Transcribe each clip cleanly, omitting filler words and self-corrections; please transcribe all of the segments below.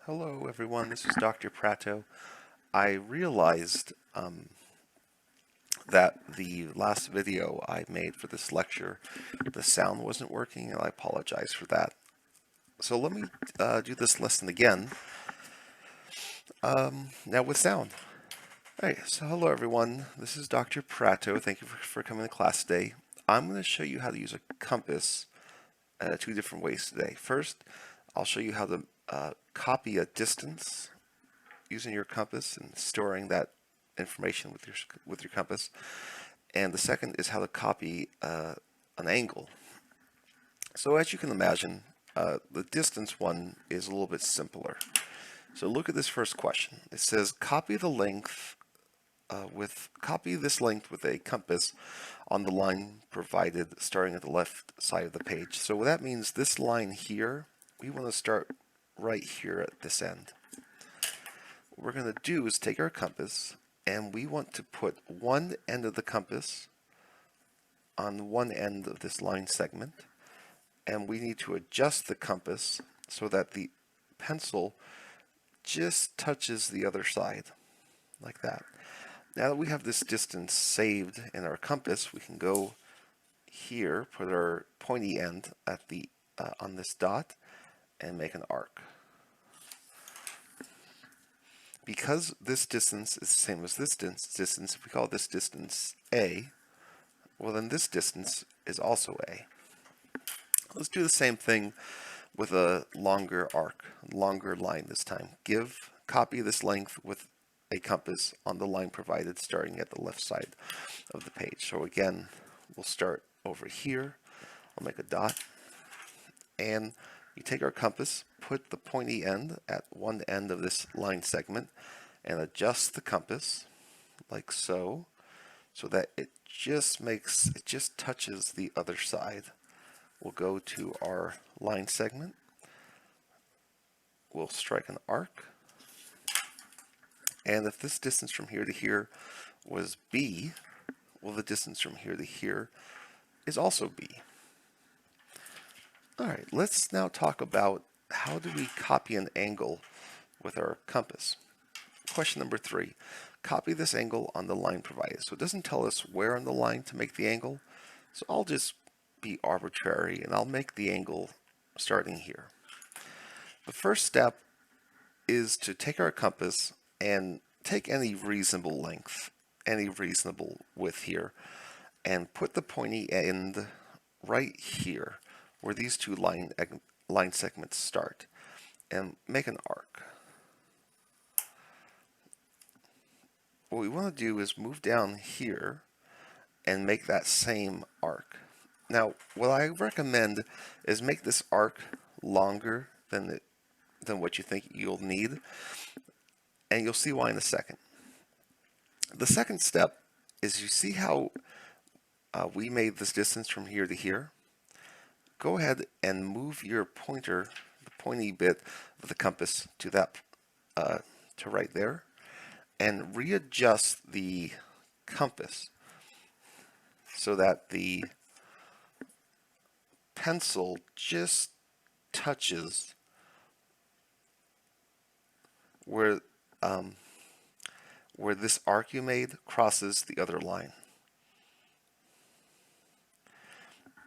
Hello everyone, this is Dr. Prato. I realized that the last video I made for this lecture, the sound wasn't working, and I apologize for that. So let me do this lesson again, now with sound. Alright, so hello everyone, this is Dr. Prato. Thank you for coming to class today. I'm going to show you how to use a compass two different ways today. First, I'll show you how to copy a distance using your compass and storing that information with your compass. And the second is how to copy an angle. So as you can imagine, the distance one is a little bit simpler. So look at this first question. It says copy this length with a compass on the line provided starting at the left side of the page. So what that means, this line here, we want to start right here at this end. What we're going to do is take our compass and we want to put one end of the compass on one end of this line segment, and we need to adjust the compass so that the pencil just touches the other side, like that. Now that we have this distance saved in our compass, we can go here, put our pointy end at the on this dot, and make an arc. Because this distance is the same as this distance, if we call this distance A, well then this distance is also A. Let's do the same thing with a longer arc, longer line this time. Copy this length with a compass on the line provided starting at the left side of the page. So again, we'll start over here. I'll make a dot. And you take our compass, put the pointy end at one end of this line segment, and adjust the compass like so, so that it just touches the other side. We'll go to our line segment. We'll strike an arc. And if this distance from here to here was B, well, the distance from here to here is also B. All right, let's now talk about how do we copy an angle with our compass. Question number 3, copy this angle on the line provided. So it doesn't tell us where on the line to make the angle, so I'll just be arbitrary and I'll make the angle starting here. The first step is to take our compass and take any reasonable length, any reasonable width here, and put the pointy end right here where these two line segments start, and make an arc. What we want to do is move down here and make that same arc. Now, what I recommend is make this arc longer than what you think you'll need, and you'll see why in a second. The second step is, you see how we made this distance from here to here? Go ahead and move your pointer, the pointy bit of the compass, to that to right there, and readjust the compass so that the pencil just touches where this arc you made crosses the other line.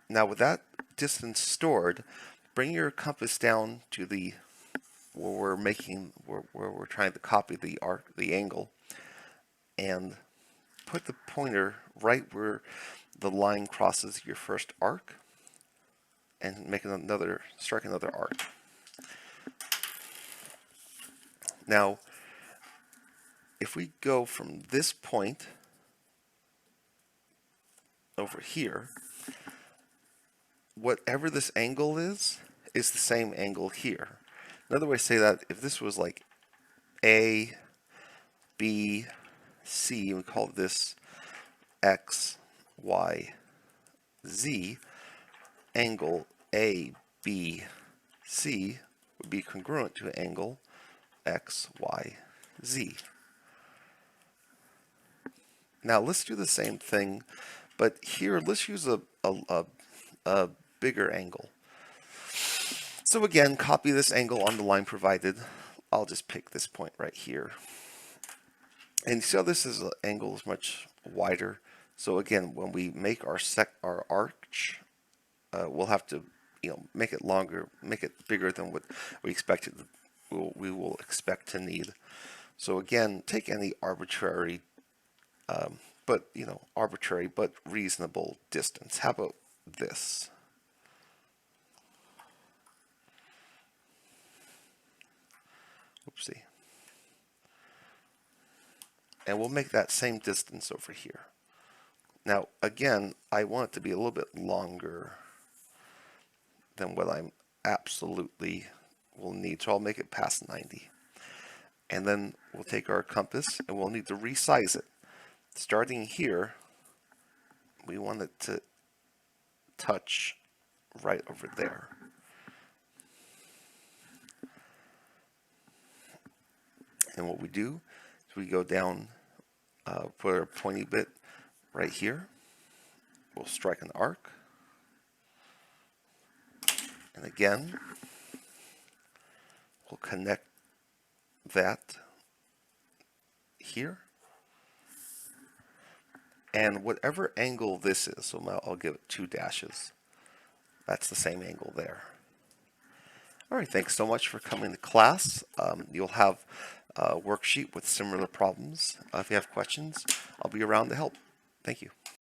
Now with that distance stored, bring your compass down to the where we're trying to copy the angle, and put the pointer right where the line crosses your first arc, and strike another arc. Now, if we go from this point over here, whatever this angle is the same angle here. Another way to say that, if this was like A, B, C, we call this X, Y, Z, angle A, B, C would be congruent to angle X, Y, Z. Now let's do the same thing, but here let's use a bigger angle. So again, copy this angle on the line provided, I'll just pick this point right here. And you see how angle is much wider. So again, when we make our arch, we'll have to make it longer, make it bigger than what we expected. We will expect to need. So again, take any arbitrary, arbitrary but reasonable distance. How about this? Oopsie. And we'll make that same distance over here. Now, again, I want it to be a little bit longer than what I'm absolutely will need. So I'll make it past 90. And then we'll take our compass and we'll need to resize it. Starting here, we want it to touch right over there. And what we do is we go down, put our pointy bit right here. We'll strike an arc. And again, we'll connect that here. And whatever angle this is, so I'll give it 2 dashes. That's the same angle there. All right, thanks so much for coming to class. You'll have a worksheet with similar problems. If you have questions, I'll be around to help. Thank you.